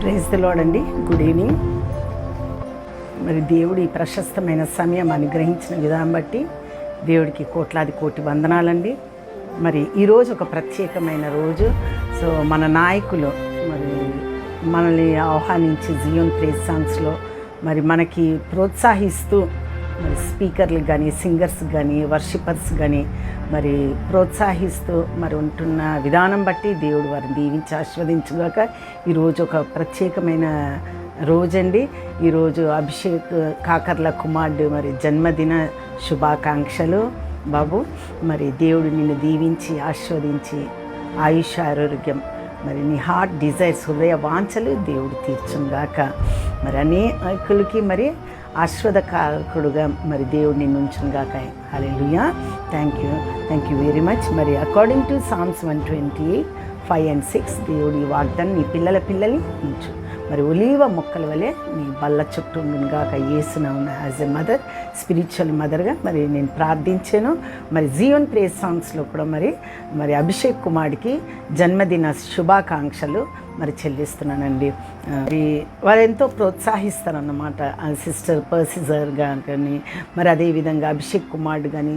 Praise the lord అండి. Good evening. మరి దేవుడు ఈ ప్రశస్తమైన సమయం అనుగ్రహించిన విధానం బట్టి దేవుడికి కోటి వందనాలండి. మరి ఈరోజు ఒక ప్రత్యేకమైన రోజు. సో మన నాయకులు మరి మనల్ని ఆహ్వానించి జియోన్ ప్రేజ్ సాంగ్స్లో మరి మనకి ప్రోత్సహిస్తూ మరి స్పీకర్లు కానీ సింగర్స్ కానీ వర్షిపర్స్ కానీ మరి ప్రోత్సహిస్తూ మరి ఉంటున్న విధానం బట్టి దేవుడు వారిని దీవించి ఆశీర్వదించుగాక. ఈరోజు ఒక ప్రత్యేకమైన రోజండి. ఈరోజు అభిషేక్ కాకర్ల కుమారుడు మరి జన్మదిన శుభాకాంక్షలు బాబు. మరి దేవుడు నిన్ను దీవించి ఆశీర్వదించి ఆయుష్ ఆరోగ్యం మరి నీ హార్ట్ డిజైర్స్ హృదయ వాంఛలు దేవుడు తీర్చుగాక. మరి అనేకులకి మరి ఆశీర్వాదకారకుడుగా మరి దేవుడు నిన్ను ఉంచుగాక. Hallelujah. Thank you very much. మరి అకార్డింగ్ టు సామ్స్ 128:5 and 6 దేవుడు ఈ వాగ్దాన్ని నీ పిల్లల్ని ఉంచు. మరి ఒలీవ మొక్కల వలె నీ బల్ల చుట్టూ ఉండుగాక. యేసునామమున యాజ్ ఎ మదర్, స్పిరిచువల్ మదర్గా మరి నేను ప్రార్థించాను. మరి జియోన్ ప్రేజ్ సాంగ్స్లో కూడా మరి అభిషేక్ కుమార్కి జన్మదిన శుభాకాంక్షలు మరి చెల్లిస్తున్నానండి. వారు ఎంతో ప్రోత్సహిస్తారన్నమాట. సిస్టర్ పర్సిజర్ కానీ మరి అదేవిధంగా అభిషేక్ కుమార్ కానీ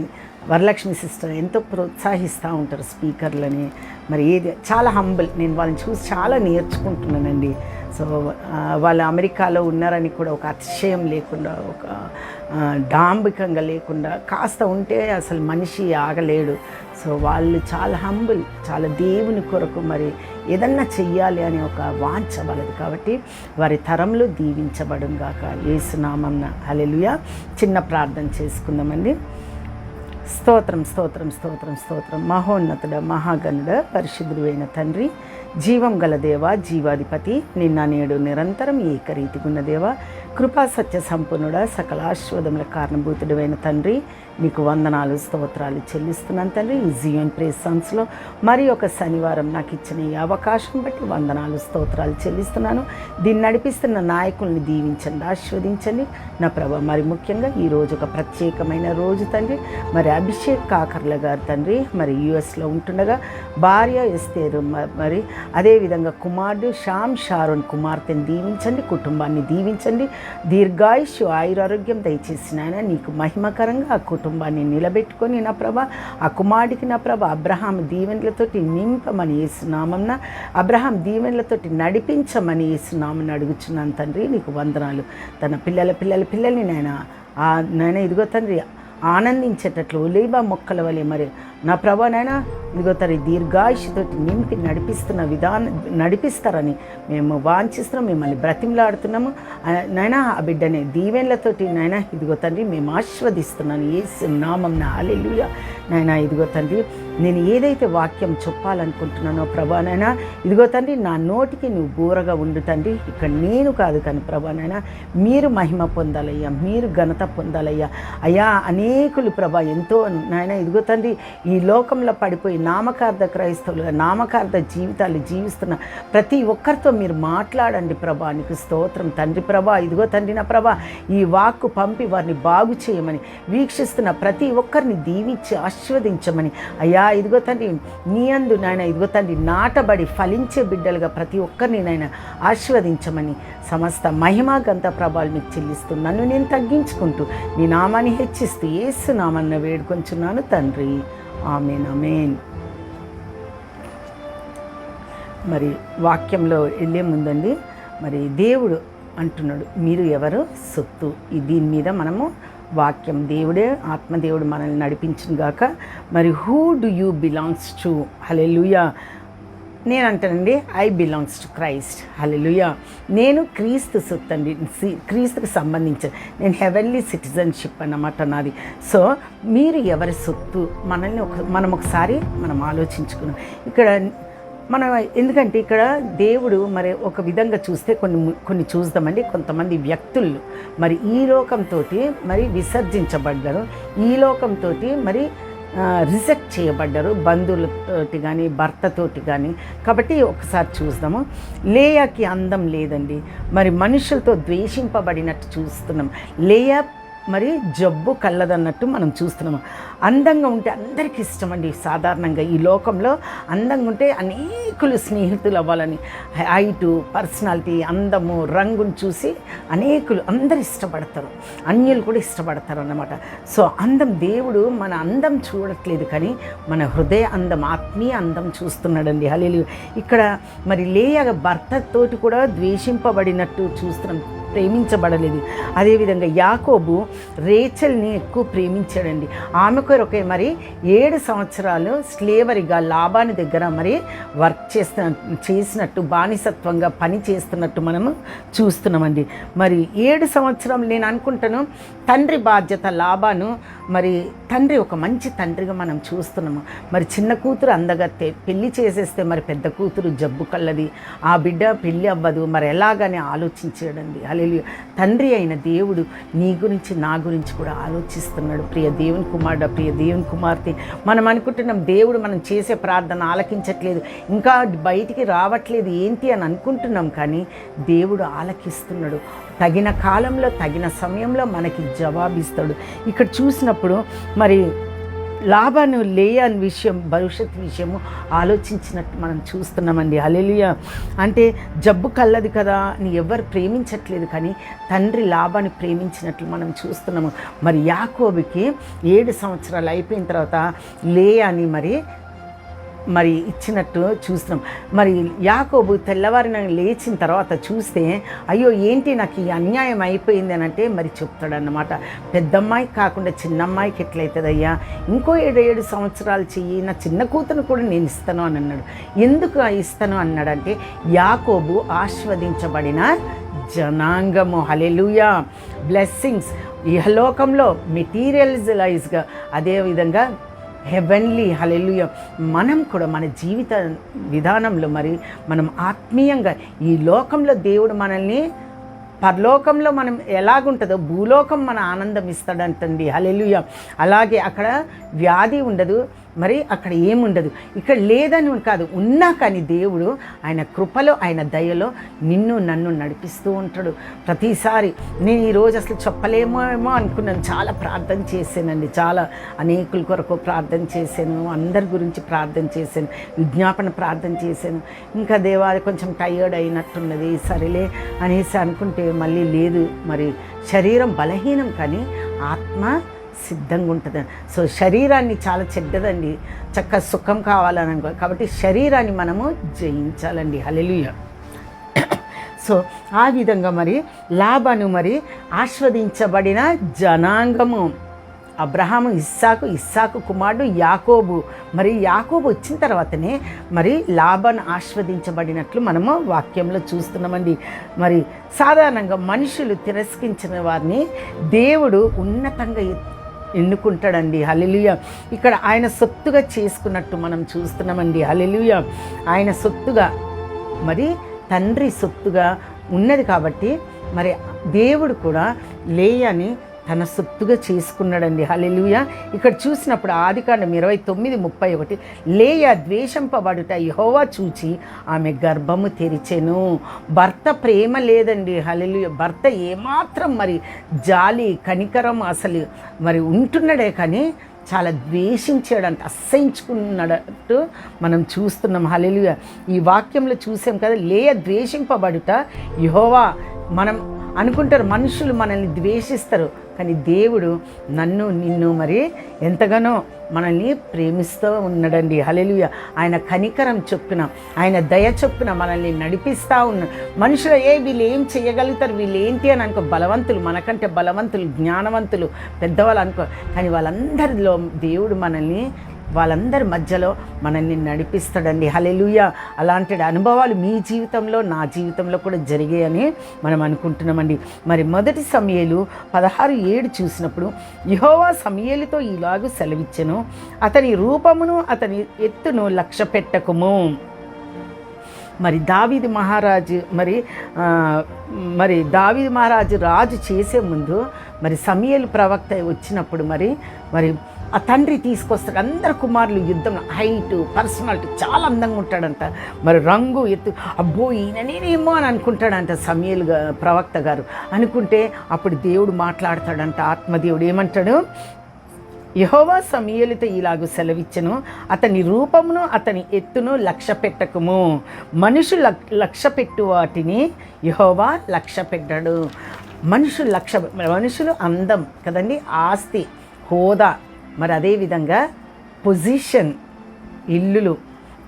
వరలక్ష్మి సిస్టర్ ఎంతో ప్రోత్సహిస్తూ ఉంటారు స్పీకర్లని. మరి ఏది చాలా హంబుల్. నేను వాళ్ళని చూసి చాలా నేర్చుకుంటున్నానండి. సో వాళ్ళు అమెరికాలో ఉన్నారని కూడా ఒక అతిశయం లేకుండా, ఒక డాంబికంగా లేకుండా, కాస్త ఉంటే అసలు మనిషి ఆగలేడు. సో వాళ్ళు చాలా హంబుల్, చాలా దేవుని కొరకు మరి ఏదన్నా చెయ్యాలి అని ఒక వాంఛ వాళ్ళది. కాబట్టి వారి తరంలో దీవించబడుగాక యేసునామమున. హల్లెలూయా. చిన్న ప్రార్థన చేసుకుందామండి. స్తోత్రం స్తోత్రం స్తోత్రం స్తోత్రం. మహోన్నతుడ, మహాగణుడ, పరిశుద్ధుడైన తండ్రి, జీవం గల దేవ, జీవాధిపతి, నిన్న నేడు నిరంతరం ఏకరీతిగున్న దేవ, కృపా సత్య సంపూర్ణుడ, సకల ఆశీర్వాదముల కారణభూతుడైన తండ్రి, నీకు వందనాలు స్తోత్రాలు చెల్లిస్తున్నాను తండ్రి. ఈ జియోన్ ప్రేజ్ సాంగ్స్లో మరి ఒక శనివారం నాకు ఇచ్చిన ఈ అవకాశం బట్టి వందనాలు స్తోత్రాలు చెల్లిస్తున్నాను. దీన్ని నడిపిస్తున్న నాయకుల్ని దీవించండి, ఆశీర్వదించండి నా ప్రభ. మరి ముఖ్యంగా ఈరోజు ఒక ప్రత్యేకమైన రోజు తండ్రి. మరి అభిషేక్ కాకర్ల గారు తండ్రి మరి యుఎస్లో ఉంటుండగా భార్య ఎస్తేరు, మరి అదేవిధంగా కుమారుడు షారోన్ కుమార్తెను దీవించండి, కుటుంబాన్ని దీవించండి, దీర్ఘాయుష్ ఆయురారోగ్యం దయచేసిన ఆయన నీకు మహిమకరంగా ఆ కుటుంబాన్ని నిలబెట్టుకొని నా ప్రభ, ఆ కుమారుడికి నా ప్రభ అబ్రహాం దీవెనలతోటి నింపమని యేసునామమున, అబ్రహాం దీవెనలతోటి నడిపించమని యేసునామమున అడుగుచున్నాను తండ్రి. నీకు వందనాలు. తన పిల్లల్ని నాయన ఇదిగో తండ్రి ఆనందించేటట్లు ఒలీవ మొక్కల వలె మరి నా ప్రభా నాయన ఇదిగో తండ్రి దీర్ఘాయుషుతోటి నింపి నడిపిస్తారని మేము వాంఛిస్తున్నాం, మిమ్మల్ని బ్రతిమలాడుతున్నాము నాయన. ఆ బిడ్డని దీవెనలతోటి నాయన ఇదిగో తండ్రి మేము ఆశీర్వదిస్తున్నాను యేసు నామమున. హల్లెలూయా. నాయన ఇదిగో తండ్రి నేను ఏదైతే వాక్యం చెప్పాలనుకుంటున్నానో ప్రభా నాయన ఇదిగో తండ్రి నా నోటికి నువ్వు బూరగా ఉండు తండ్రి. ఇక్కడ నేను కాదు కానీ ప్రభా నాయన మీరు మహిమ పొందాలయ్యా, మీరు ఘనత పొందాలయ్యా. అయ్యా అనేకులు ప్రభా ఎంతో నాయన ఇదిగో తండ్రి ఈ లోకంలో పడిపోయి నామకార్థ క్రైస్తవులు, నామకార్థ జీవితాలు జీవిస్తున్న ప్రతి ఒక్కరితో మీరు మాట్లాడండి ప్రభా. నీకు స్తోత్రం తండ్రి ప్రభా. ఇదిగో తండ్రి నా ప్రభా ఈ వాక్కు పంపి వారిని బాగు చేయమని, వీక్షిస్తున్న ప్రతి ఒక్కరిని దీవించి ఆశీర్వదించమని అయ్యా ఇదిగో తండ్రి నీ అందు నాయన ఇదిగో తండ్రి నాటబడి ఫలించే బిడ్డలుగా ప్రతి ఒక్కరిని నాయన ఆశీర్వదించమని సమస్త మహిమా గంత ప్రభావాలు మీకు చెల్లిస్తూ నన్ను నేను తగ్గించుకుంటూ నీ నామాన్ని హెచ్చిస్తూ యేసు నామాన్ని వేడుకొంచున్నాను తండ్రి. ఆమేన్ ఆమేన్. మరి వాక్యంలో వెళ్ళే ముందండి మరి దేవుడు అంటున్నాడు మీరు ఎవరు సొత్తు. దీని మీద మనము వాక్యం దేవుడే ఆత్మదేవుడు మనల్ని నడిపించుగాక. మరి who do you belongs to? Hallelujah. నేను అంటానండి I belongs to Christ. Hallelujah. నేను క్రీస్తు సొత్తు అండి, క్రీస్తుకు సంబంధించిన నేను హెవెన్లీ సిటిజన్షిప్ అన్నమాట నాది. సో మీరు ఎవరి సొత్తు? మనం ఒకసారి ఆలోచించుకున్నాం ఇక్కడ మనం. ఎందుకంటే ఇక్కడ దేవుడు మరి ఒక విధంగా చూస్తే కొన్ని చూద్దామండి. కొంతమంది వ్యక్తులు మరి ఈ లోకంతో మరి విసర్జించబడ్డారు, ఈ లోకంతో మరి రిజెక్ట్ చేయబడ్డారు, బంధువులతోటి కానీ భర్తతోటి కానీ. కాబట్టి ఒకసారి చూద్దాము. లేయాకి అందం లేదండి, మరి మనుషులతో ద్వేషింపబడినట్టు చూస్తున్నాం. లేయా మరి జబ్బు కల్లదన్నట్టు మనం చూస్తున్నాము. అందంగా ఉంటే అందరికీ ఇష్టం అండి. సాధారణంగా ఈ లోకంలో అందంగా ఉంటే అనేకులు స్నేహితులు అవ్వాలని, హైటు, పర్సనాలిటీ, అందము, రంగును చూసి అందరు ఇష్టపడతారు, అన్యులు కూడా ఇష్టపడతారు అన్నమాట. సో దేవుడు మన అందం చూడట్లేదు, కానీ మన హృదయ అందం, ఆత్మీయ అందం చూస్తున్నాడండి. హల్లెలూయా. ఇక్కడ మరి లేయా భర్తతోటి కూడా ద్వేషింపబడినట్టు చూస్తున్నాం, ప్రేమించబడలేదు. అదేవిధంగా యాకోబు రేచల్ని ఎక్కువ ప్రేమించాడండి. ఆమె కొరకే మరి 7 సంవత్సరాలు స్లేవరీగా లాబాని దగ్గర మరి వర్క్ చేసినట్టు, బానిసత్వంగా పని చేస్తున్నట్టు మనము చూస్తున్నామండి. మరి 7 సంవత్సరం నేను అనుకుంటాను తండ్రి బాధ్యత లాబాను, మరి తండ్రి ఒక మంచి తండ్రిగా మనం చూస్తున్నాము. మరి చిన్న కూతురు అందగత్తే, పెళ్లి చేసేస్తే మరి పెద్ద కూతురు జబ్బు కల్లది, ఆ బిడ్డ పెళ్ళి అవ్వదు, మరి ఎలాగని ఆలోచించాడండి. హల్లెలూయా. తండ్రి అయిన దేవుడు నీ గురించి, నా గురించి కూడా ఆలోచిస్తున్నాడు. ప్రియ దేవుని కుమారుడు, ప్రియ దేవుని కుమార్తె, మనం అనుకుంటున్నాం దేవుడు మనం చేసే ప్రార్థన ఆలకించట్లేదు, ఇంకా బయటికి రావట్లేదు ఏంటి అని అనుకుంటున్నాం, కానీ దేవుడు ఆలకిస్తున్నాడు. తగిన కాలంలో, తగిన సమయంలో మనకి జవాబిస్తాడు. ఇక్కడ చూసినప్పుడు మరి లాబాను లేయా విషయం, భవిష్యత్ విషయము ఆలోచించినట్టు మనం చూస్తున్నామండి. హల్లెలూయా. అంటే జబ్బు కల్లది కదా అని ఎవరు ప్రేమించట్లేదు, కానీ తండ్రి లాబాని ప్రేమించినట్లు మనం చూస్తున్నాము. మరి యాకోబుకి 7 సంవత్సరాలు అయిపోయిన తర్వాత లేయాని మరి ఇచ్చినట్టు చూస్తున్నాం. మరి యాకోబు తెల్లవారిన లేచిన తర్వాత చూస్తే అయ్యో ఏంటి నాకు ఈ అన్యాయం అయిపోయింది అని అంటే మరి చెప్తాడన్నమాట. పెద్దమ్మాయికి కాకుండా చిన్నమ్మాయికి ఎట్లయితుందయ్యా, ఇంకో 7 సంవత్సరాలు చెయ్యి, నా చిన్న కూతురు కూడా నేను ఇస్తాను అని అన్నాడు. ఎందుకు ఇస్తాను అన్నాడంటే యాకోబు ఆశీర్వదించబడిన జనాంగము. హల్లెలూయా. బ్లెస్సింగ్స్ ఇహలోకంలో మెటీరియలైజ్గా, అదేవిధంగా హెవెన్లీ. హల్లెలూయా. మనం కూడా మన జీవిత విధానంలో మరి మనం ఆత్మీయంగా ఈ లోకంలో దేవుడు మనల్ని, పరలోకంలో మనం ఎలాగుంటుందో భూలోకం మన ఆనందం ఇస్తాడంటండి. హల్లెలూయా. అలాగే అక్కడ వ్యాధి ఉండదు, మరి అక్కడ ఏముండదు. ఇక్కడ లేదని కాదు, ఉన్నా కానీ దేవుడు ఆయన కృపలో, ఆయన దయలో నిన్ను నన్ను నడిపిస్తూ ఉంటాడు. ప్రతిసారి నేను ఈరోజు అసలు చెప్పలేమో అనుకున్నాను, చాలా ప్రార్థన చేశానండి, చాలా అనేకుల కొరకు ప్రార్థన చేశాను, అందరి గురించి ప్రార్థన చేశాను, విజ్ఞాపన ప్రార్థన చేశాను. ఇంకా దేవాది కొంచెం టైర్డ్ అయినట్టున్నది, సరేలే అనేసి అనుకుంటే మళ్ళీ లేదు. మరి శరీరం బలహీనం, కానీ ఆత్మ సిద్ధంగా ఉంటుంది. సో శరీరాన్ని చాలా చెడ్డదండి, చక్కగా సుఖం కావాలని అనుకో, కాబట్టి శరీరాన్ని మనము జయించాలండి. హల్లెలూయా. సో ఆ విధంగా మరి లాబాను మరి ఆశీర్వదించబడిన జనాంగము. అబ్రహాము, ఇస్సాకు కుమారుడు యాకోబు. మరి యాకోబు వచ్చిన తర్వాతనే మరి లాబాను ఆశీర్వదించబడినట్లు మనము వాక్యంలో చూస్తున్నామండి. మరి సాధారణంగా మనుషులు తిరస్కరించిన వారిని దేవుడు ఉన్నతంగా ఎన్నుకుంటాడండి. హల్లెలూయా. ఇక్కడ ఆయన సొత్తుగా చేసుకున్నట్టు మనం చూస్తున్నామండి. హల్లెలూయా. ఆయన సొత్తుగా, మరి తండ్రి సొత్తుగా ఉన్నది కాబట్టి మరి దేవుడు కూడా లేయాని తన సొత్తుగా చేసుకున్నాడండి. హల్లెలూయా. ఇక్కడ చూసినప్పుడు ఆదికాండం 29:31, లేయా ద్వేషింపబడుట యెహోవా చూచి ఆమె గర్భము తెరిచెను. భర్త ప్రేమ లేదండి. హల్లెలూయా. భర్త ఏమాత్రం మరి జాలి, కనికరం అసలు మరి ఉంటున్నాడే, కానీ చాలా ద్వేషించాడంట, అసహించుకున్నట్టు మనం చూస్తున్నాం. హల్లెలూయా. ఈ వాక్యంలో చూసాం కదా, లేయా ద్వేషింపబడుట యెహోవా. మనం అనుకుంటారు మనుషులు మనల్ని ద్వేషిస్తారు, కానీ దేవుడు నన్ను నిన్ను మరి ఎంతగానో మనల్ని ప్రేమిస్తూ ఉన్నాడండి. హల్లెలూయా. ఆయన కనికరం చొప్పున, ఆయన దయ చొప్పున మనల్ని నడిపిస్తూ ఉన్నాడు. మనుషులు వీళ్ళు ఏం చేయగలుగుతారు, వీళ్ళు ఏంటి అని అనుకో, బలవంతులు, మనకంటే బలవంతులు, జ్ఞానవంతులు, పెద్దవాళ్ళు అనుకో, కానీ వాళ్ళందరిలో దేవుడు మనల్ని, వాళ్ళందరి మధ్యలో మనల్ని నడిపిస్తాడండి. హల్లెలూయా. అలాంటి అనుభవాలు మీ జీవితంలో, నా జీవితంలో కూడా జరిగాయని మనం అనుకుంటున్నామండి. మరి మొదటి సమూయేలు 16:7 చూసినప్పుడు యెహోవా సమూయేలుతో ఇలాగూ సెలవిచ్చెను, అతని రూపమును అతని ఎత్తును లక్ష్య పెట్టకుము. మరి దావీదు మహారాజు రాజు చేసే ముందు మరి సమూయేలు ప్రవక్త వచ్చినప్పుడు మరి ఆ తండ్రి తీసుకొస్తాడు. అందరు కుమారులు యుద్ధంలో హైటు, పర్సనాలిటీ, చాలా అందంగా ఉంటాడంట. మరి రంగు, ఎత్తు, అబ్బో ఈయన నేనేమో అని అనుకుంటాడంట సమూయేలు ప్రవక్త గారు. అనుకుంటే అప్పుడు దేవుడు మాట్లాడతాడంట, ఆత్మదేవుడు ఏమంటాడు, యెహోవా సమూయేలుతో ఇలాగూ సెలవిచ్చెను, అతని రూపమును అతని ఎత్తును లక్ష్య పెట్టకుము, మనుషులు లక్ష్య పెట్టు వాటిని యెహోవా లక్ష్య పెట్టాడు. మనుషులు అందం కదండి, ఆస్తి, హోదా, మరి అదేవిధంగా పొజిషన్, ఇల్లులు,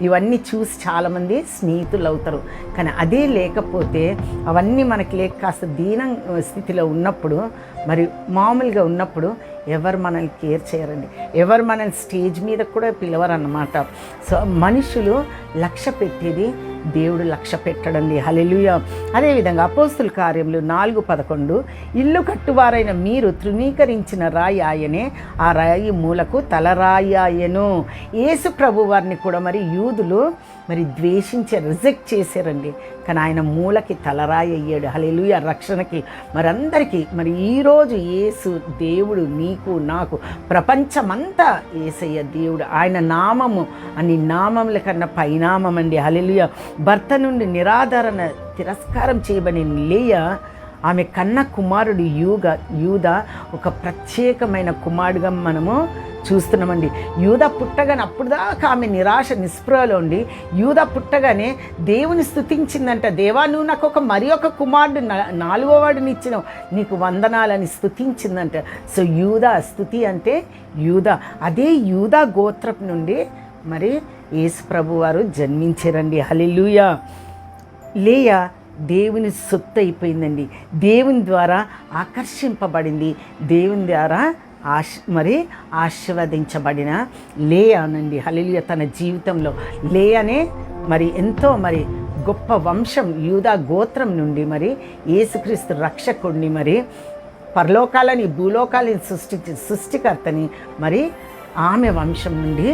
ఇవన్నీ చూసి చాలామంది స్నేహితులు అవుతారు. కానీ అదే లేకపోతే, అవన్నీ మనకి లేక కాస్త దీన స్థితిలో ఉన్నప్పుడు, మరి మామూలుగా ఉన్నప్పుడు ఎవరు మనల్ని కేర్ చేయరండి, ఎవరు మనల్ని స్టేజ్ మీద కూడా పిలవరు అన్నమాట. సో మనుషులు లక్ష్య పెట్టేది దేవుడు లక్ష్య పెట్టడండి. హల్లెలూయా. అదేవిధంగా అపోస్తుల కార్యములు 4:11, ఇల్లు కట్టువారైన మీరు తృణీకరించిన రాయి ఆయనే, ఆ రాయి మూలకు తలరాయి ఆయను. యేసు ప్రభు వారిని కూడా మరి యూదులు మరి ద్వేషించారు, రిజెక్ట్ చేశారండి. కానీ ఆయన మూలకి తలరాయి అయ్యాడు. హల్లెలూయా. రక్షణకి మరి అందరికీ మరి ఈరోజు యేసు దేవుడు నీకు నాకు ప్రపంచమంతా యేసయ్య దేవుడు. ఆయన నామము అన్ని నామముల కన్నా పైనామం అండి. హల్లెలూయా. భర్త నుండి నిరాదరణ తిరస్కారం చేయబడిన లేయా, ఆమె కన్న కుమారుడు యూదా ఒక ప్రత్యేకమైన కుమారుడుగా మనము చూస్తున్నామండి. యూదా పుట్టగానే అప్పుడు దాకా ఆమె నిరాశ నిస్పృహలో ఉండి, యూదా పుట్టగానే దేవుని స్తుతించిందంట. దేవా, నువ్వు నాకు మరి ఒక కుమారుడు 4వ వాడిని ఇచ్చినావు, నీకు వందనాలని స్తుతించిందంట. సో యూదా స్తుతి అంటే యూదా. అదే యూదా గోత్రపు నుండి మరి యేసు ప్రభు వారు జన్మించారండి. హల్లెలూయా. లేయా దేవుని సొత్తు అయిపోయిందండి. దేవుని ద్వారా ఆకర్షింపబడింది, దేవుని ద్వారా మరి ఆశీర్వదించబడిన లేయానండి. హల్లెలూయా. తన జీవితంలో లేయానే మరి ఎంతో మరి గొప్ప వంశం, యూదా గోత్రం నుండి మరి యేసుక్రీస్తు రక్షకుడిని, మరి పరలోకాలని భూలోకాలని సృష్టికర్తని మరి ఆమె వంశం నుండి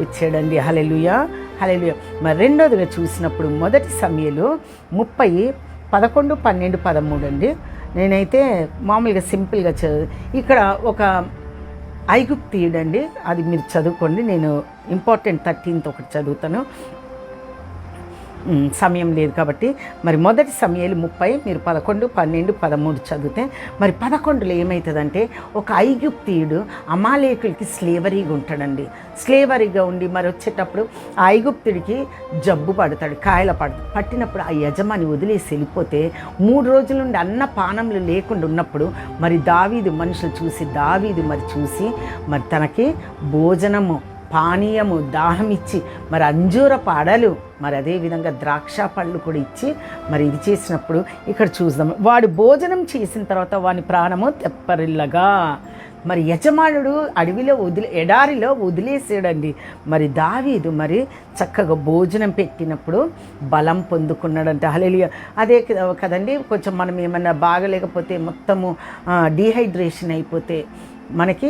వచ్చాడండి. హల్లెలూయా. హల్లెలూయా. మరి రెండోదిగా చూసినప్పుడు మొదటి సమూయేలు 30:11, 12, 13 అండి. నేనైతే మామూలుగా సింపుల్గా ఇక్కడ ఒక ఐగుప్తీయుడండి, అది మీరు చదువుకోండి. నేను ఇంపార్టెంట్ 13th ఒకటి చదువుతాను, సమయం లేదు కాబట్టి. మరి మొదటి సమూయేలు 30 మీరు 11, 12, 13 చదివితే మరి 11లో ఏమవుతుందంటే, ఒక ఐగుప్తీయుడు అమాలేకులకి స్లేవరీగా ఉంటాడండి. స్లేవరీగా ఉండి మరి వచ్చేటప్పుడు ఆ ఐగుప్తుడికి జబ్బు పడతాడు, కాయల పట్టినప్పుడు ఆ యజమాని వదిలేసి వెళ్ళిపోతే 3 రోజుల నుండి అన్న పానములు లేకుండా ఉన్నప్పుడు మరి దావీదు మనుషులు చూసి మరి తనకి భోజనము, పానీయము, దాహం ఇచ్చి మరి అంజూరపు అడలు, మరి అదేవిధంగా ద్రాక్ష పళ్ళు కూడా ఇచ్చి మరి ఇది చేసినప్పుడు ఇక్కడ చూద్దాం. వాడు భోజనం చేసిన తర్వాత వాని ప్రాణము తెప్పరిల్లగా మరి యజమానుడు అడవిలో ఎడారిలో వదిలేసాడండి. మరి దావీదు మరి చక్కగా భోజనం పెట్టినప్పుడు బలం పొందుకున్నాడంట. హల్లెలూయా. అదే కదండి, కొంచెం మనం ఏమన్నా బాగలేకపోతే మొత్తము డీహైడ్రేషన్ అయిపోతే మనకి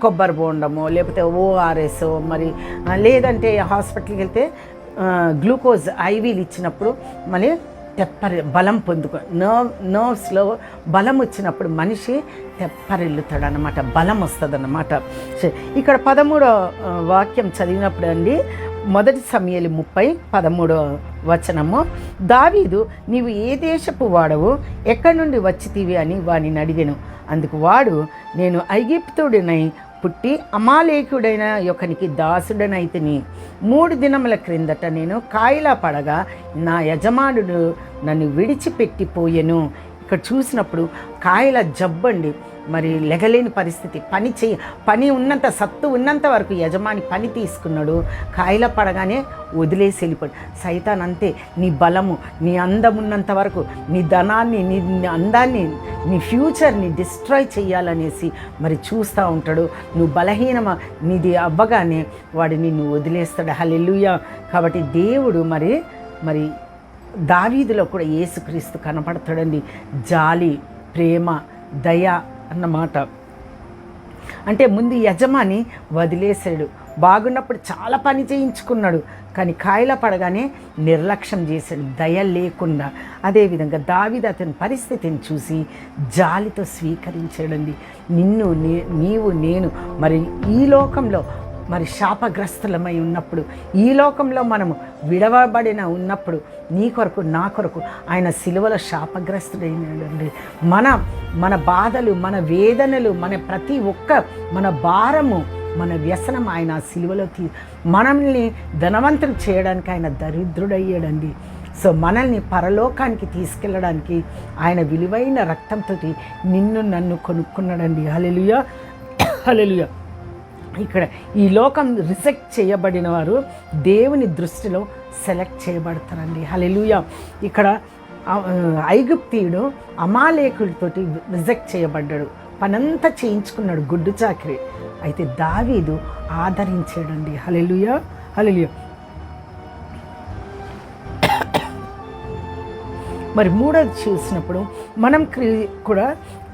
కొబ్బరి బోండమో లేకపోతే ఓఆర్ఎస్, మరి లేదంటే హాస్పిటల్కి వెళ్తే గ్లూకోజ్ ఐవీలు ఇచ్చినప్పుడు మళ్ళీ బలం నర్వ్స్లో బలం వచ్చినప్పుడు మనిషి తెప్పరిల్లుతాడు అన్నమాట, బలం వస్తుంది అన్నమాట. ఇక్కడ 13వ వాక్యం చదివినప్పుడు అండి, మొదటి సమూయేలు 30:13 దావీదు, నీవు ఏ దేశపు వాడవు, ఎక్కడి నుండి వచ్చితివి అని వానిని అడిగెను. అందుకు వాడు, నేను ఐగుప్తుడినై పుట్టి అమాలేకుడైన ఒకనికి దాసుడనైతిని. 3 దినముల క్రిందట నేను కాయిలా పడగా నా యజమానుడు నన్ను విడిచిపెట్టిపోయెను. ఇక్కడ చూసినప్పుడు కాయల జబ్బండి, మరి లెగలేని పరిస్థితి, పని ఉన్నంత సత్తు ఉన్నంత వరకు యజమాని పని తీసుకున్నాడు, కాయల పడగానే వదిలేసి వెళ్ళిపోయాడు. సైతాన్ అంతే, నీ బలము, నీ అందం ఉన్నంత వరకు నీ ధనాన్ని, నీ అందాన్ని, నీ ఫ్యూచర్ని డిస్ట్రాయ్ చేయాలనేసి మరి చూస్తూ ఉంటాడు. నువ్వు బలహీనమా నీది అవ్వగానే వాడు నిన్ను వదిలేస్తాడు. హల్లెలూయా. కాబట్టి దేవుడు మరి దావీదులో కూడా యేసుక్రీస్తు కనపడతాడండి. జాలి, ప్రేమ, దయ అన్నమాట. అంటే ముందు యజమాని వదిలేశాడు, బాగున్నప్పుడు చాలా పని చేయించుకున్నాడు, కానీ కాయల పడగానే నిర్లక్ష్యం చేశాడు, దయ లేకుండా. అదేవిధంగా దావీదు అతని పరిస్థితిని చూసి జాలితో స్వీకరించాడండి. నీవు నేను మరి ఈ లోకంలో మరి శాపగ్రస్తులమై ఉన్నప్పుడు, ఈ లోకంలో మనము విడవబడిన ఉన్నప్పుడు నీ కొరకు నా కొరకు ఆయన సిలువలో శాపగ్రస్తుడైనాడండి. మన బాధలు, మన వేదనలు, ప్రతి ఒక్క మన భారము, మన వ్యసనం ఆయన సిలువలో మనల్ని ధనవంతులు చేయడానికి ఆయన దరిద్రుడయ్యాడండి. సో మనల్ని పరలోకానికి తీసుకెళ్ళడానికి ఆయన విలువైన రక్తంతో నిన్ను నన్ను కొనుక్కున్నాడండి. హల్లెలూయా, హల్లెలూయా. ఇక్కడ ఈ లోకం రిజెక్ట్ చేయబడిన వారు దేవుని దృష్టిలో సెలెక్ట్ చేయబడతారండి. హల్లెలూయా. ఇక్కడ ఐగుప్తీయుడు అమాలేకులతోటి రిజెక్ట్ చేయబడ్డాడు, పనంతా చేయించుకున్నాడు, గుడ్డు చాకిరి. అయితే దావీదు ఆదరించాడండి. హల్లెలూయా, హల్లెలూయా. మరి మూడోది చూసినప్పుడు మనం కూడా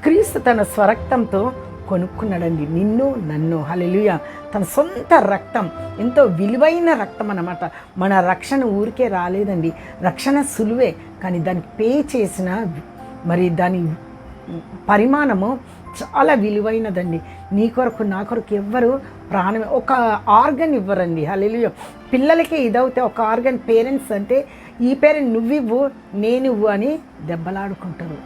క్రీస్తు తన స్వరక్తంతో కొనుక్కున్నాడండి నిన్ను నన్ను. హల్లెలూయా. తన సొంత రక్తం, ఎంతో విలువైన రక్తం అన్నమాట. మన రక్షణ ఊరికే రాలేదండి, రక్షణ సులువే, కానీ దానికి పే చేసిన మరి దాని పరిమాణము చాలా విలువైనదండి. నీ కొరకు నా కొరకు ఎవ్వరు ప్రాణం ఒక ఆర్గన్ ఇవ్వరండి. హల్లెలూయా. పిల్లలకి ఇదవుతే ఒక ఆర్గన్, పేరెంట్స్ అంటే ఈ పేరెంట్ నువ్వివ్వు నేనివ్వు అని దెబ్బలాడుకుంటారు.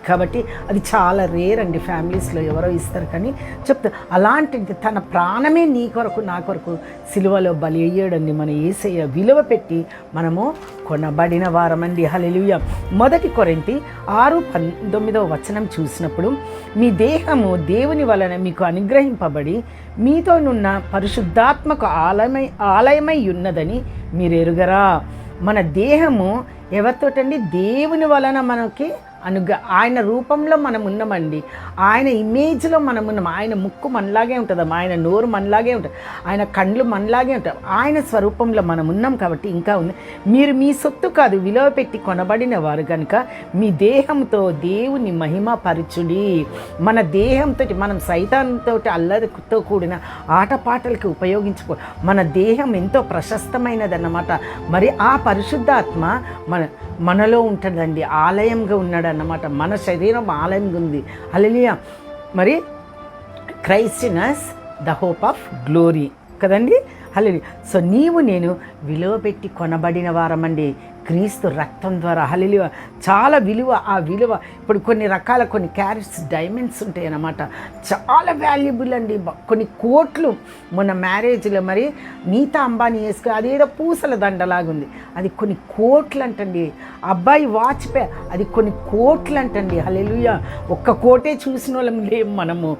కాబట్టి అది చాలా రేర్ అండి, ఫ్యామిలీస్లో ఎవరో ఇస్తారు. కానీ చెప్తా అలాంటిది తన ప్రాణమే నీ కొరకు నా కొరకు సిలువలో బలి అయ్యాడండి. మన యేసయ్య విలువ పెట్టి మనము కొనబడిన వారమండి. హల్లెలూయా. 1 కొరింథీ 6:19 చూసినప్పుడు, మీ దేవుని వలన మీకు అనుగ్రహింపబడి మీతోనున్న పరిశుద్ధాత్మకు ఆలయమై ఉన్నదని మీరు ఎరుగరా. మన దేహము ఎవరితోటండి? దేవుని వలన మనకి ఆయన రూపంలో మనం ఉన్నామండి, ఆయన ఇమేజ్లో మనం ఉన్నాం. ఆయన ముక్కు మనలాగే ఉంటుందమ్మా, ఆయన నోరు మనలాగే ఉంటుంది, ఆయన కళ్ళు మనలాగే ఉంటాయి, ఆయన స్వరూపంలో మనం ఉన్నాం. కాబట్టి ఇంకా ఉంది, మీరు మీ సొత్తు కాదు విలువ పెట్టి కొనబడిన వారు కనుక మీ దేహంతో దేవుని మహిమ పరచుడి. మన దేహంతో మనం సైతాన్తో అల్లరితో కూడిన ఆటపాటలకి ఉపయోగించుకో. మన దేహం ఎంతో ప్రశస్తమైనదన్నమాట. మరి ఆ పరిశుద్ధాత్మ మనలో ఉంటుందండి, ఆలయంగా ఉన్నాడు అన్నమాట. మన శరీరం ఆలయంగా ఉంది. హల్లెలూయా. మరి Christ in us the hope of glory కదండి. హల్లెలూయా. సో నీవు నేను విలువ పెట్టి కొనబడిన వారమండి క్రీస్తు రక్తం ద్వారా. హల్లెలూయా. చాలా విలువ. ఆ విలువ ఇప్పుడు కొన్ని క్యారెట్స్, డైమండ్స్ ఉంటాయి అన్నమాట, చాలా వాల్యుబుల్ అండి. కొన్ని కోట్లు. మొన్న మ్యారేజ్లో మరి నీతా అంబానీ వేసుకుని అదేదో పూసల దండలాగుంది, అది కొన్ని కోట్లు అంటండి. అబ్బాయి వాచ్ అది కొన్ని కోట్లు అంటండి. హల్లెలూయా. 1 కోటే చూసిన వాళ్ళం లేము మనము,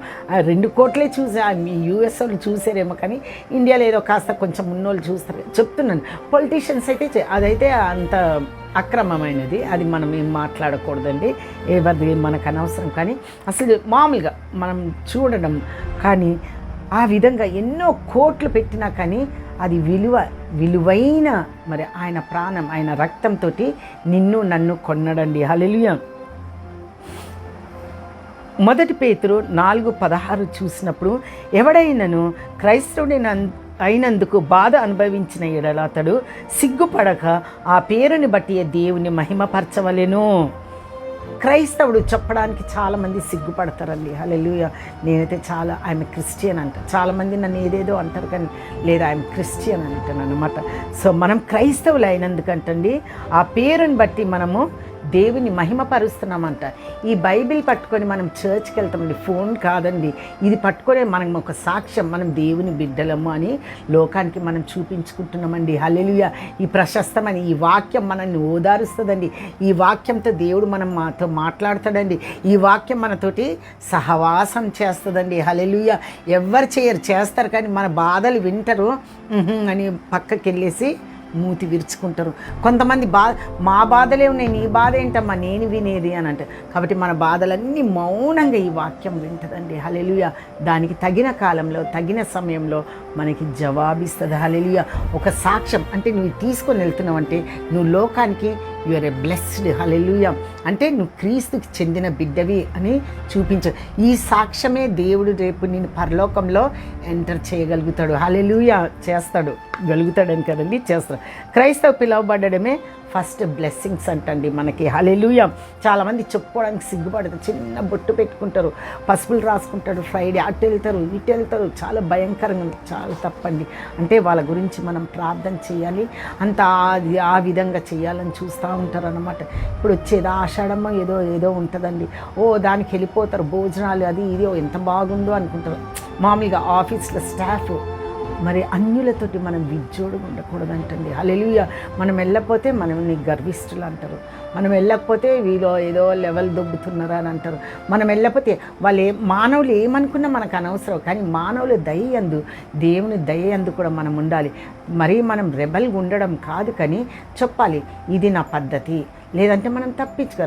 2 కోట్లే చూసా. మీ యూఎస్ వాళ్ళు చూసారేమో, కానీ ఇండియాలో ఏదో కాస్త కొంచెం ఉన్నోళ్ళు చూస్తారు. చెప్తున్నాను, పొలిటీషియన్స్ అయితే అదైతే అంత అక్రమమైనది, అది మనం ఏం మాట్లాడకూడదండి, ఎవరిది మనకు అనవసరం. కానీ అసలు మామూలుగా మనం చూడడం, కానీ ఆ విధంగా ఎన్నో కోట్లు పెట్టినా కానీ అది విలువైన మరి ఆయన ప్రాణం, ఆయన రక్తంతో నిన్ను నన్ను కొన్నడండి. హల్లెలూయా. 1 పేతురు 4:16 చూసినప్పుడు, ఎవడైనను క్రైస్తవుడిని అయినందుకు బాధ అనుభవించిన ఎడల అతడు సిగ్గుపడక ఆ పేరుని బట్టి దేవుని మహిమపరచవలెను. క్రైస్తవుడు చెప్పడానికి చాలామంది సిగ్గుపడతారండి. హల్లెలూయా. నేనైతే ఐఎమ్ క్రిస్టియన్ అంట. చాలామంది నన్ను ఏదేదో అంటారు, కానీ లేదా ఐఎమ్ క్రిస్టియన్ అంటాను అనమాట. సో మనం క్రైస్తవులు అయినందుకంటండి ఆ పేరుని బట్టి మనము దేవుని మహిమపరుస్తున్నామంట. ఈ బైబిల్ పట్టుకొని మనం చర్చ్కి వెళ్తామండి, ఫోన్ కాదండి. ఇది పట్టుకొని మనం ఒక సాక్ష్యం, మనం దేవుని బిడ్డలము అని లోకానికి మనం చూపించుకుంటున్నామండి. హల్లెలూయా. ఈ ప్రశస్తమైన ఈ వాక్యం మనల్ని ఓదారుస్తుందండి. ఈ వాక్యంతో దేవుడు మాతో మాట్లాడతాడండి. ఈ వాక్యం మనతోటి సహవాసం చేస్తుందండి. హల్లెలూయా. ఎవ్వరు చేస్తారు, కానీ మన బాధలు వింటారు అని పక్కకి వెళ్ళేసి మూతి విరుచుకుంటారు. కొంతమంది మా బాధలే ఉన్నాయి, నీ బాధ ఏంటమ్మా నేను వినేది అని అంటారు. కాబట్టి మన బాధలన్నీ మౌనంగా ఈ వాక్యం వింటుందండి. హల్లెలూయా. దానికి తగిన కాలంలో, తగిన సమయంలో మనకి జవాబిస్తుంది. హల్లెలూయా. ఒక సాక్ష్యం అంటే నువ్వు తీసుకొని వెళ్తున్నావు అంటే నువ్వు లోకానికి యు ఆర్ ఎ బ్లెస్డ్. హల్లెలూయా. అంటే నువ్వు క్రీస్తుకి చెందిన బిడ్డవి అని చూపించు. ఈ సాక్ష్యమే దేవుడు రేపు నేను పరలోకంలో ఎంటర్ చేయగలుగుతాడు. హల్లెలూయా. గలుగుతాడని కదండి, చేస్తాడు. క్రైస్తవ పిలువబడమే ఫస్ట్ బ్లెస్సింగ్స్ అంటండి మనకి. హల్లెలూయా. చాలామంది చెప్పుకోవడానికి సిగ్గుపడతారు, చిన్న బొట్టు పెట్టుకుంటారు, పసుపులు రాసుకుంటారు, ఫ్రైడే అటు వెళ్తారు ఇటు వెళ్తారు, చాలా భయంకరంగా ఉంటుంది. చాలా తప్పండి. అంటే వాళ్ళ గురించి మనం ప్రార్థన చేయాలి, అంత ఆ విధంగా చేయాలని చూస్తూ ఉంటారు అన్నమాట. ఇప్పుడు వచ్చేది ఆషాఢమ్మ ఏదో ఉంటుందండి, దానికి వెళ్ళిపోతారు, భోజనాలు అది ఇది ఎంత బాగుందో అనుకుంటారు. మామూలుగా ఆఫీస్లో స్టాఫ్ మరి అన్యులతోటి మనం విజ్జోడుగా ఉండకూడదంటండి. హల్లెలూయా. మనం వెళ్ళకపోతే మనల్ని గర్విష్ఠులు అంటారు, మనం వెళ్ళకపోతే వీళ్ళు ఏదో లెవెల్ దొబ్బుతున్నారా అని అంటారు. మనం వెళ్ళకపోతే మానవులు ఏమనుకున్నా మనకు అనవసరం, కానీ మానవుల దయందు, దేవుని దయందు కూడా మనం ఉండాలి. మరీ మనం రెబల్గా ఉండడం కాదు, కానీ చెప్పాలి ఇది నా పద్ధతి, లేదంటే మనం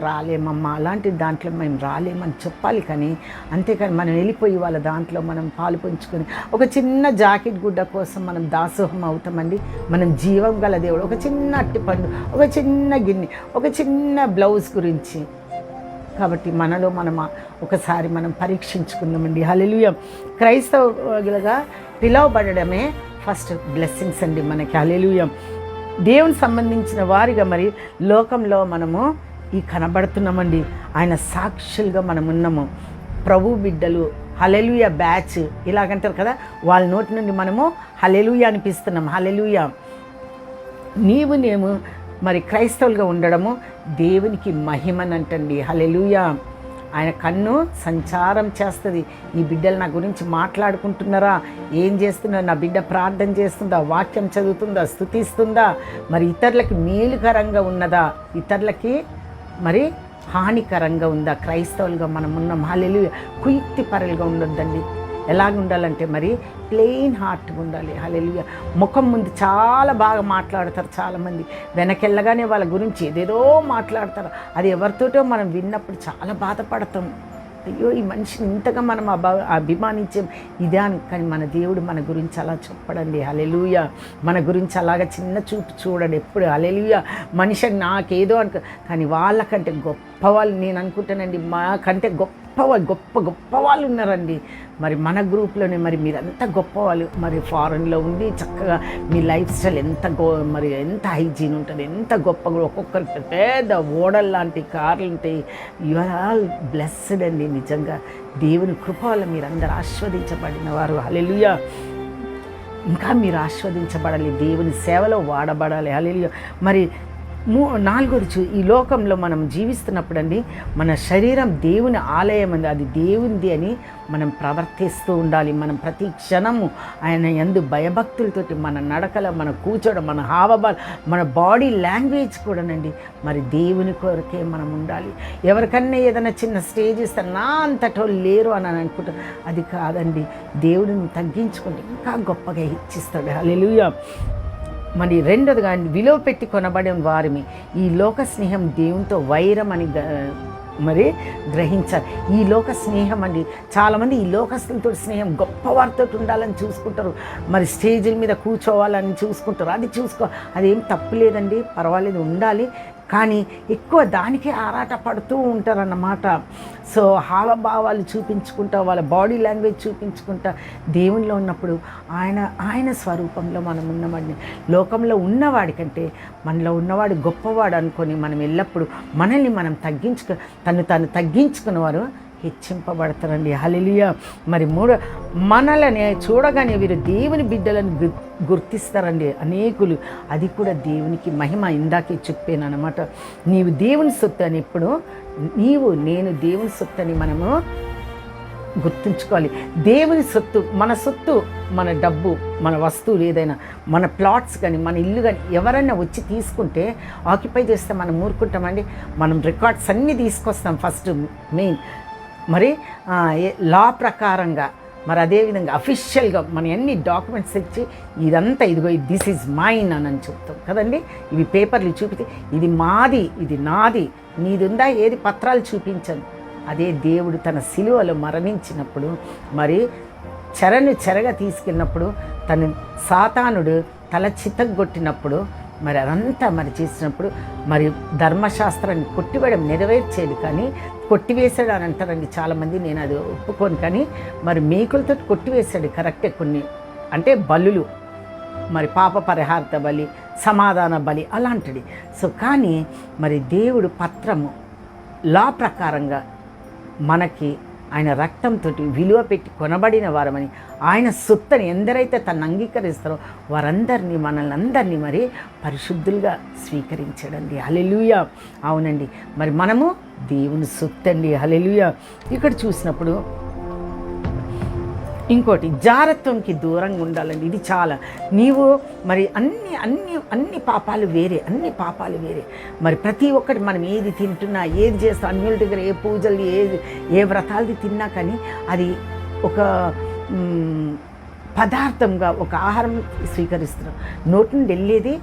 రాలేమమ్మా, అలాంటి దాంట్లో మేము రాలేమని చెప్పాలి. కానీ అంతేకాని మనం వెళ్ళిపోయి వాళ్ళ దాంట్లో మనం పాలు పంచుకొని ఒక చిన్న జాకెట్ గుడ్డ కోసం మనం దాసోహం అవుతామండి. మనం జీవం గల దేవుడు, ఒక చిన్న అట్టిపండు, ఒక చిన్న గిన్నె, ఒక చిన్న బ్లౌజ్ గురించి. కాబట్టి మనలో ఒకసారి మనం పరీక్షించుకుందామండి. హల్లెలూయా. క్రైస్తవులుగా పిలువబడమే ఫస్ట్ బ్లెస్సింగ్స్ అండి మనకి. హల్లెలూయా. దేవుని సంబంధించిన వారిగా మరి లోకంలో మనము కనబడుతున్నామండి. ఆయన సాక్షులుగా మనం ఉన్నాము, ప్రభు బిడ్డలు. హల్లెలూయా బ్యాచ్ ఇలాగంటారు కదా, వాళ్ళ నోటి నుండి మనము హల్లెలూయా అనిపిస్తున్నాం. హల్లెలూయా. నేను మరి క్రైస్తవులుగా ఉండడము దేవునికి మహిమనంటండి. హల్లెలూయా. ఆయన కన్ను సంచారం చేస్తుంది. ఈ బిడ్డలు నా గురించి మాట్లాడుకుంటున్నారా, ఏం చేస్తున్నారు, నా బిడ్డ ప్రార్థన చేస్తుందా, వాక్యం చదువుతుందా, స్తుతిస్తుందా, మరి ఇతరులకి మేలుకరంగా ఉన్నదా, ఇతరులకి మరి హానికరంగా ఉందా. క్రైస్తవులుగా మనం ఉన్నాం. హల్లెలూయా. కుయుక్తి పరులుగా ఉండొద్దండి. ఎలాగ ఉండాలంటే మరి ప్లెయిన్ హార్ట్గా ఉండాలి. హల్లెలూయా. ముఖం ముందు చాలా బాగా మాట్లాడతారు చాలామంది, వెనకెళ్ళగానే వాళ్ళ గురించి ఏదేదో మాట్లాడతారు. అది ఎవరితోటో మనం విన్నప్పుడు చాలా బాధపడతాం. అయ్యో, ఈ మనిషిని ఇంతగా మనం అభిమానించాం ఇదే అని. కానీ మన దేవుడు మన గురించి అలా చెప్పడండి. హల్లెలూయా. మన గురించి అలాగా చిన్న చూపు చూడడు ఎప్పుడు. హల్లెలూయా. మనిషి నాకేదో కానీ వాళ్ళకంటే గొప్పవాళ్ళు నేను అనుకుంటానండి, మాకంటే గొప్ప వాళ్ళు ఉన్నారండి. మరి మన గ్రూప్లోనే మరి మీరంతా గొప్పవాళ్ళు. మరి ఫారెన్లో ఉండి చక్కగా మీ లైఫ్ స్టైల్ ఎంత హైజీన్ ఉంటుంది, ఎంత గొప్పగా, ఒక్కొక్కరికి పెద్ద ఓడల్ లాంటి కార్లు ఉంటాయి. యు ఆర్ ఆల్ బ్లెస్డ్ అండి. నిజంగా దేవుని కృప వల్ల మీరందరూ ఆస్వాదించబడిన వారు. హల్లెలూయా. ఇంకా మీరు ఆస్వాదించబడాలి, దేవుని సేవలో వాడబడాలి. హల్లెలూయా. మరి నాలుగోది, ఈ లోకంలో మనం జీవిస్తున్నప్పుడు అండి మన శరీరం దేవుని ఆలయం అండి, అది దేవునిది అని మనం ప్రవర్తిస్తూ ఉండాలి. మనం ప్రతి క్షణము ఆయన యందు భయభక్తులతోటి మన నడకలో, మన కూర్చోడం, మన హావభావాలు, మన బాడీ లాంగ్వేజ్ కూడానండి మరి దేవుని కొరకే మనం ఉండాలి. ఎవరికన్నా ఏదైనా చిన్న స్టేజ్ ఇస్తే నా అంతటో లేరు అని అనుకుంటారు, అది కాదండి. దేవుడిని తగ్గించుకుంటే ఇంకా గొప్పగా హెచ్చిస్తాడు. హల్లెలూయా. మరి రెండోదిగా విలువ పెట్టి కొనబడిన వారిని ఈ లోక స్నేహం దేవునితో వైరం అని మరి గ్రహించాలి. ఈ లోక స్నేహం అండి, చాలామంది ఈ లోకస్తులతో స్నేహం, గొప్పవారితో ఉండాలని చూసుకుంటారు, మరి స్టేజీల మీద కూర్చోవాలని చూసుకుంటారు. అది అదేం తప్పు లేదండి, పర్వాలేదు, ఉండాలి. కానీ ఎక్కువ దానికే ఆరాట పడుతూ ఉంటారన్నమాట. సో హావభావాలు చూపించుకుంటా, వాళ్ళ బాడీ లాంగ్వేజ్ చూపించుకుంటా దేవునిలో ఉన్నప్పుడు ఆయన స్వరూపంలో మనం ఉన్నామండి. లోకంలో ఉన్నవాడి కంటే మనలో ఉన్నవాడు గొప్పవాడు అనుకొని మనం ఎల్లప్పుడూ మనల్ని మనం తను తగ్గించుకున్నవారు హెచ్చింపబడతారండి. హల్లెలూయా. మరి మనల్ని చూడగానే వీరు దేవుని బిడ్డలను గుర్తిస్తారండి అనేకులు. అది కూడా దేవునికి మహిమ. ఇందాకే చెప్పాను అనమాట, నీవు దేవుని సొత్తు అని. ఇప్పుడు నేను దేవుని సొత్తు అని మనము గుర్తుంచుకోవాలి. దేవుని సొత్తు, మన సొత్తు, మన డబ్బు, మన వస్తువులు, ఏదైనా మన ప్లాట్స్ కానీ మన ఇల్లు కానీ ఎవరైనా వచ్చి తీసుకుంటే ఆక్యుపై చేస్తే మనం ఊరుకుంటామండి. మనం రికార్డ్స్ అన్నీ తీసుకొస్తాం ఫస్ట్ మెయిన్. మరి లా ప్రకారంగా, మరి అదేవిధంగా అఫీషియల్గా మన అన్ని డాక్యుమెంట్స్ ఇచ్చి ఇదంతా ఇదిగో దిస్ ఈజ్ మైన్ అని చెప్తాం కదండి. ఇవి పేపర్లు చూపితే ఇది మాది, ఇది నాది, నీది ఉందా, ఏది పత్రాలు చూపించను. అదే దేవుడు తన సిలువలో మరణించినప్పుడు మరి చెరగా తీసుకెళ్ళినప్పుడు, తను సాతానుడు తల చితగ్గొట్టినప్పుడు మరి అదంతా మరి చేసినప్పుడు మరి ధర్మశాస్త్రాన్ని కొట్టివేయడం నెరవేర్చేది, కానీ కొట్టివేశాడు అని అంటారండి చాలామంది. నేను అది ఒప్పుకోను, కానీ మరి మేకులతో కొట్టివేశాడు కరెక్టే. కొన్ని అంటే బలులు, మరి పాప పరిహార్థ బలి, సమాధాన బలి అలాంటిది. సో కానీ మరి దేవుడు పత్రము లా ప్రకారంగా మనకి ఆయన రక్తంతో విలువ పెట్టి కొనబడిన వారమని, ఆయన సొత్తని ఎందరైతే తను అంగీకరిస్తారో వారందరినీ, మనల్ని అందరినీ మరి పరిశుద్ధులుగా స్వీకరించాడండి. హల్లెలూయా. అవునండి, మరి మనము దేవుని సొత్తండి. హల్లెలూయా. ఇక్కడ చూసినప్పుడు ఇంకోటి జారత్వంకి దూరంగా ఉండాలండి. ఇది చాలా, నీవు మరి అన్ని పాపాలు వేరే. మరి ప్రతి ఒక్కటి మనం ఏది తింటున్నా, ఏది చేస్తాం, అన్యుల దగ్గర ఏ పూజలు, ఏ వ్రతాలది తిన్నా కానీ అది ఒక పదార్థంగా, ఒక ఆహారం స్వీకరిస్తున్నాం. నోటి నుండి వెళ్ళేది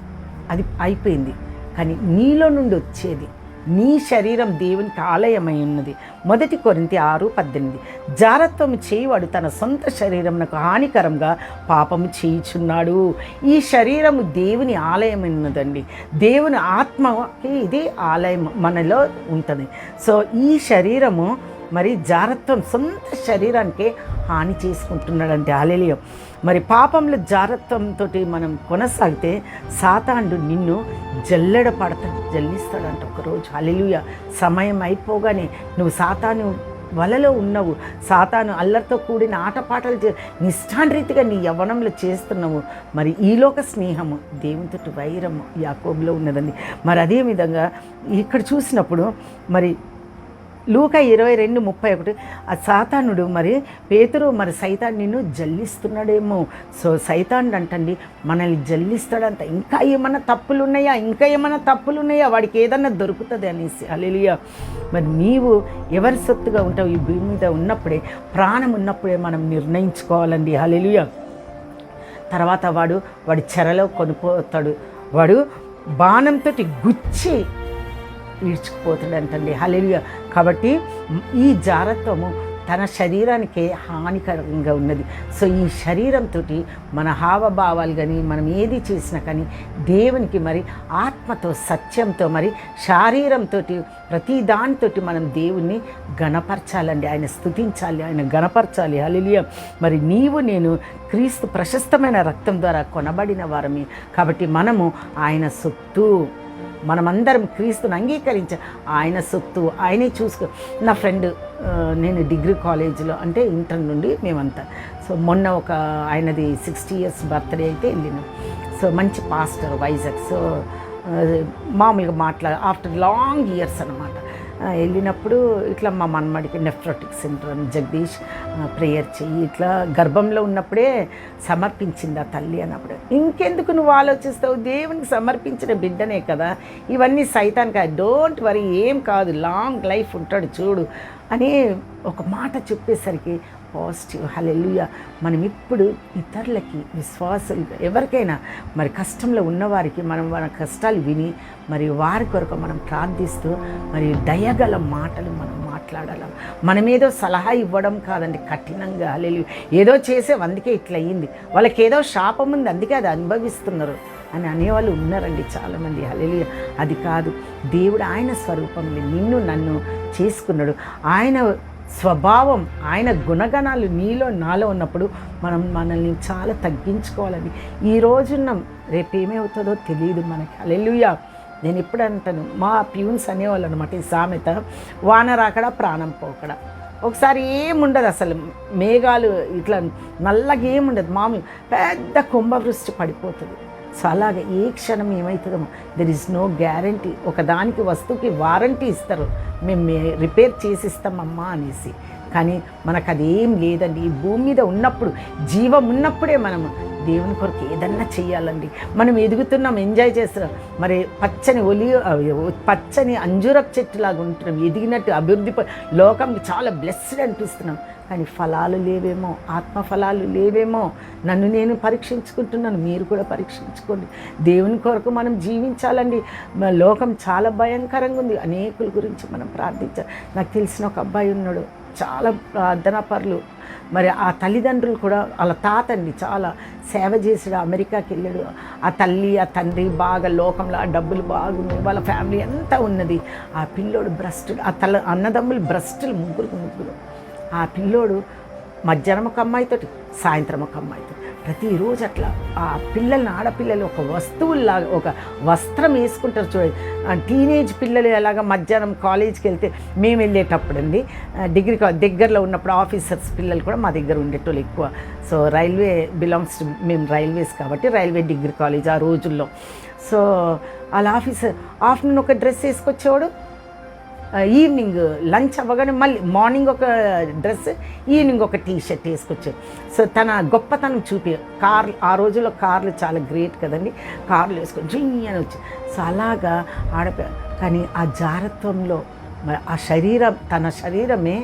అది అయిపోయింది, కానీ నీలో నుండి వచ్చేది, నీ శరీరం దేవునికి ఆలయమై ఉన్నది. 1 కొరింథీ 6:18. జారత్వము చేయువాడు తన సొంత శరీరమునకు హానికరంగా పాపము చేయుచున్నాడు. ఈ శరీరము దేవుని ఆలయమై ఉన్నదండి. దేవుని ఆత్మకి ఇది ఆలయం మనలో ఉంటుంది. సో ఈ శరీరము మరి జారత్వం సొంత శరీరానికే హాని చేసుకుంటున్నాడంటే. హల్లెలూయా. మరి పాపంలో జారత్వంతో మనం కొనసాగితే సాతానుడు నిన్ను జల్లిస్తాడంట ఒకరోజు. హల్లెలూయా. సమయం అయిపోగానే నువ్వు సాతాను వలలో ఉన్నావు, సాతాను అల్లరితో కూడిన ఆటపాటలు నిష్ఠానరీతిగా నీ యవ్వనంలో చేస్తున్నావు. మరి ఈలోక స్నేహము దేవునితోటి వైరము యాకోబులో ఉన్నదండి. మరి అదేవిధంగా ఇక్కడ చూసినప్పుడు మరి లూకా 22:31, ఆ సాతానుడు మరి పేతురు మరి సైతాన్ నిన్ను జల్లిస్తున్నాడేమో. సో సైతానుడు అంటండి మనల్ని జల్లిస్తాడంట. ఇంకా ఏమన్నా తప్పులు ఉన్నాయా, వాడికి ఏదన్నా దొరుకుతుంది అనేసి. హల్లెలూయా. మరి నీవు ఎవరి సొత్తుగా ఉంటావు ఈ భూమి మీద ఉన్నప్పుడే, ప్రాణం ఉన్నప్పుడే మనం నిర్ణయించుకోవాలండి. హల్లెలూయా. తర్వాత వాడి చెరలో కొనిపోతాడు, వాడు బాణంతో గుచ్చి ఈడ్చుకుపోతాడంటండి. హల్లెలూయా. కాబట్టి ఈ జారత్వము తన శరీరానికే హానికరంగా ఉన్నది. సో ఈ శరీరంతో మన హావభావాలు కానీ మనం ఏది చేసినా కానీ దేవునికి మరి ఆత్మతో సత్యంతో మరి శరీరంతో ప్రతి దానితో మనం దేవుణ్ణి గణపరచాలండి. ఆయన స్తుతించాలి, ఆయన గణపరచాలి. హల్లెలూయా. మరి నీవు నేను క్రీస్తు ప్రశస్తమైన రక్తం ద్వారా కొనబడిన వారమే. కాబట్టి మనము ఆయన సొత్తు, మనమందరం క్రీస్తుని అంగీకరించ ఆయన సొత్తు, ఆయనే చూసుకో. నా ఫ్రెండ్, నేను డిగ్రీ కాలేజీలో అంటే ఇంటర్ నుండి మేమంతా, సో మొన్న ఒక ఆయనది 60 years బర్త్డే అయితే వెళ్ళినాం. సో మంచి పాస్టర్ వైజాగ్. సో మామూలుగా ఆఫ్టర్ లాంగ్ ఇయర్స్ అనమాట వెళ్ళినప్పుడు ఇట్లా మా మన్మడికి నెఫ్రోటిక్ సిండ్రోమ్, జగదీష్ ప్రేయర్ చెయ్యి, ఇట్లా గర్భంలో ఉన్నప్పుడే సమర్పించింది ఆ తల్లి అన్నప్పుడు. ఇంకెందుకు నువ్వు ఆలోచిస్తావు, దేవునికి సమర్పించిన బిడ్డనే కదా, ఇవన్నీ సైతానికి, డోంట్ వరీ, ఏం కాదు, లాంగ్ లైఫ్ ఉంటాడు చూడు అని ఒక మాట చెప్పేసరికి పాజిటివ్. హల్లెలూయా. మనం ఇప్పుడు ఇతరులకి విశ్వాసం, ఎవరికైనా మరి కష్టంలో ఉన్నవారికి మనం మన కష్టాలు విని మరి వారి కొరకు మనం ప్రార్థిస్తూ మరి దయగల మాటలు మనం మాట్లాడాలి. మనమేదో సలహా ఇవ్వడం కాదండి కఠినంగా. హల్లెలూయా. ఏదో చేసే అందుకే ఇట్లా అయ్యింది, వాళ్ళకి ఏదో శాపం ఉంది అందుకే అది అనుభవిస్తున్నారు అని అనేవాళ్ళు ఉన్నారండి చాలామంది. హల్లెలూయా. అది కాదు, దేవుడు ఆయన స్వరూపంలో నిన్ను నన్ను చేసుకున్నాడు. ఆయన స్వభావం, ఆయన గుణగణాలు నీలో నాలో ఉన్నప్పుడు మనం మనల్ని చాలా తగ్గించుకోవాలండి. ఈ రోజున్నాం, రేపు ఏమవుతుందో తెలియదు మనకి. హల్లెలూయా. నేను ఎప్పుడు అంటాను, మా ప్యూన్స్ అనేవాళ్ళు అనమాట ఈ సామెత, వాన రాకడా ప్రాణం పోకడా. ఒకసారి ఏముండదు అసలు, మేఘాలు ఇట్లా నల్లగా ఏముండదు, మామూలు పెద్ద కుంభవృష్టి పడిపోతుంది. సో అలాగే ఏ క్షణం ఏమవుతుందో దెర్ ఈజ్ నో గ్యారంటీ. ఒకదానికి వస్తువుకి వారంటీ ఇస్తారు, మేము రిపేర్ చేసిస్తామమ్మా అనేసి. కానీ మనకు అదేం లేదండి. ఈ భూమి మీద ఉన్నప్పుడు, జీవం ఉన్నప్పుడే మనము దేవుని కొరకు ఏదన్నా చెయ్యాలండి. మనం ఎదుగుతున్నాం, ఎంజాయ్ చేస్తున్నాం, మరి పచ్చని అంజూరపు చెట్టులాగా ఉంటున్నాం, ఎదిగినట్టు అభివృద్ధి, లోకంకి చాలా బ్లెస్డ్ అనిపిస్తున్నాం. కానీ ఫలాలు లేవేమో, ఆత్మ ఫలాలు లేవేమో. నన్ను నేను పరీక్షించుకుంటున్నాను, మీరు కూడా పరీక్షించుకోండి. దేవుని కొరకు మనం జీవించాలండి. లోకం చాలా భయంకరంగా ఉంది, అనేకుల గురించి మనం ప్రార్థించాలి. నాకు తెలిసిన ఒక అబ్బాయి ఉన్నాడు, చాలా ప్రార్థనా పరులు, మరి ఆ తల్లిదండ్రులు కూడా వాళ్ళ తాతండి చాలా సేవ చేసాడు, అమెరికాకి వెళ్ళాడు. ఆ తల్లి ఆ తండ్రి బాగా లోకంలో ఆ డబ్బులు బాగున్నాయి, వాళ్ళ ఫ్యామిలీ అంతా ఉన్నది. ఆ పిల్లోడు భ్రష్టుడు, ఆ అన్నదమ్ములు భ్రష్టులు, ముగ్గురు. ఆ పిల్లోడు మధ్యాహ్నం ఒక అమ్మాయితోటి, సాయంత్రం ఒక అమ్మాయితో, ప్రతిరోజు అట్లా ఆ పిల్లల్ని, ఆడపిల్లలు ఒక వస్తువుల్లాగా, ఒక వస్త్రం వేసుకుంటారు చూడండి. టీనేజ్ పిల్లలు ఎలాగ మధ్యాహ్నం కాలేజీకి వెళ్తే మేము వెళ్ళేటప్పుడు అండి, డిగ్రీ దగ్గరలో ఉన్నప్పుడు ఆఫీసర్స్ పిల్లలు కూడా మా దగ్గర ఉండేటోళ్ళు ఎక్కువ. సో రైల్వే బిలాంగ్స్ టు, మేము రైల్వేస్ కాబట్టి రైల్వే డిగ్రీ కాలేజ్ ఆ రోజుల్లో. సో వాళ్ళ ఆఫీసర్ ఆఫ్టర్నూన్ ఒక డ్రెస్ వేసుకొచ్చేవాడు, ఈవినింగ్ లంచ్ అవ్వగానే మళ్ళీ మార్నింగ్ ఒక డ్రెస్, ఈవినింగ్ ఒక టీ షర్ట్ వేసుకొచ్చారు. సో తన గొప్పతనం చూపి కార్లు, ఆ రోజుల్లో కార్లు చాలా గ్రేట్ కదండి, కార్లు వేసుకొని జింగ్ అని వచ్చి. సో అలాగా కానీ ఆ జారత్వంలో మరి ఆ శరీరం, తన శరీరమే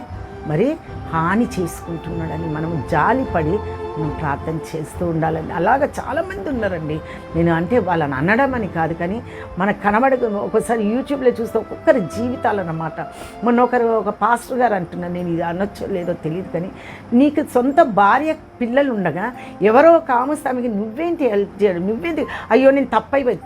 మరి హాని చేసుకుంటున్నాడని మనము జాలిపడి మనం ప్రార్థన చేస్తూ ఉండాలండి. అలాగ చాలామంది ఉన్నారండి. నేను అంటే వాళ్ళని అనడం అని కాదు, కానీ మనకు కనబడక ఒకసారి యూట్యూబ్లో చూస్తే ఒక్కొక్కరి జీవితాలు అన్నమాట. మొన్న ఒక పాస్టర్ గారు అంటున్నారు, నేను ఇది అనొచ్చో లేదో తెలియదు, కానీ నీకు సొంత భార్య పిల్లలు ఉండగా ఎవరో కామస్వామికి నువ్వేంటి హెల్ప్ చేయడం, నువ్వేంటి, అయ్యో నేను తప్పైపోయి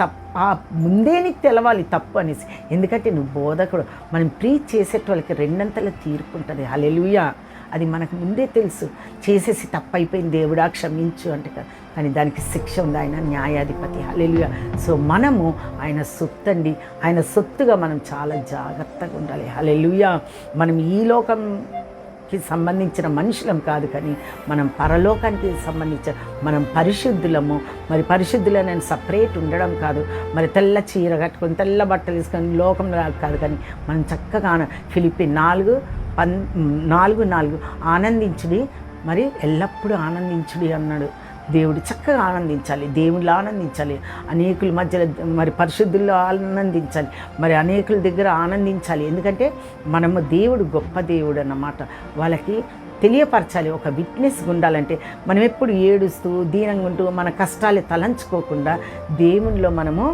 ముందే నీకు తెలవాలి తప్పు అనేసి. ఎందుకంటే నువ్వు బోధకుడు, మనం ప్రీచ్ చేసేటోళ్ళకి రెండంతల తీర్పుంటుంది. హల్లెలూయా. అది మనకు ముందే తెలుసు, చేసేసి తప్పైపోయింది దేవుడా క్షమించు అంటే కదా, కానీ దానికి శిక్ష ఉంది. ఆయన న్యాయాధిపతి. హల్లెలూయా. సో మనము ఆయన సొత్తు అండి, ఆయన సొత్తుగా మనం చాలా జాగ్రత్తగా ఉండాలి. హల్లెలూయా. మనం ఈ లోకంకి సంబంధించిన మనుషులం కాదు, కానీ మనం పరలోకానికి సంబంధించిన మనం పరిశుద్ధులము. మరి పరిశుద్ధులు నేను సపరేట్ ఉండడం కాదు, మరి తెల్ల చీర కట్టుకొని తెల్ల బట్టలు తీసుకొని లోకంలో కాదు, కానీ మనం చక్కగా ఫిలిప్పీ 4:4 ఆనందించుడి, మరి ఎల్లప్పుడూ ఆనందించుడి అన్నాడు దేవుడు. చక్కగా ఆనందించాలి, దేవుళ్ళు ఆనందించాలి, అనేకుల మధ్యలో మరి పరిశుద్ధుల్లో ఆనందించాలి, మరి అనేకుల దగ్గర ఆనందించాలి. ఎందుకంటే మనము దేవుడు గొప్ప దేవుడు అన్నమాట. వాళ్ళకి తెలియపరచాలి, ఒక విట్నెస్ ఉండాలంటే మనం ఎప్పుడు ఏడుస్తూ దీనంగా ఉంటూ మన కష్టాలు తలంచుకోకుండా దేవునిలో మనము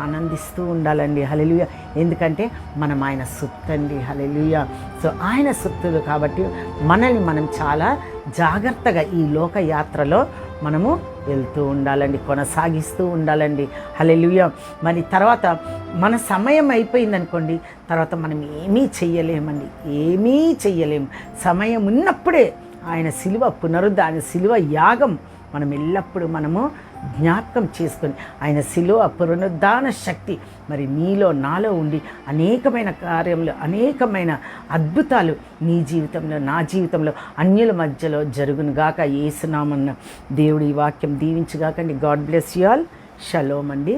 ఆనందిస్తూ ఉండాలండి. హల్లెలూయా. ఎందుకంటే మనం ఆయన సొత్తు అండి. హల్లెలూయా. సో ఆయన సొత్తులు కాబట్టి మనల్ని మనం చాలా జాగ్రత్తగా ఈ లోక యాత్రలో మనము వెళ్తూ ఉండాలండి, కొనసాగిస్తూ ఉండాలండి. హల్లెలూయా. మరి తర్వాత మన సమయం అయిపోయిందనుకోండి, తర్వాత మనం ఏమీ చెయ్యలేమండి, ఏమీ చెయ్యలేము. సమయం ఉన్నప్పుడే ఆయన శిలువ పునరుద్ధరణ, శిలువ యాగం మనం ఎల్లప్పుడూ మనము జ్ఞాపకం చేసుకొని, ఆయన శిలువ పునరుద్ధాన శక్తి మరి నీలో నాలో ఉండి అనేకమైన కార్యములు, అనేకమైన అద్భుతాలు నీ జీవితంలో, నా జీవితంలో, అన్యుల మధ్యలో జరుగును గాక. యేసు నామమున దేవుడి వాక్యం దీవించుగాకండి. God bless you all. Shalom అండి.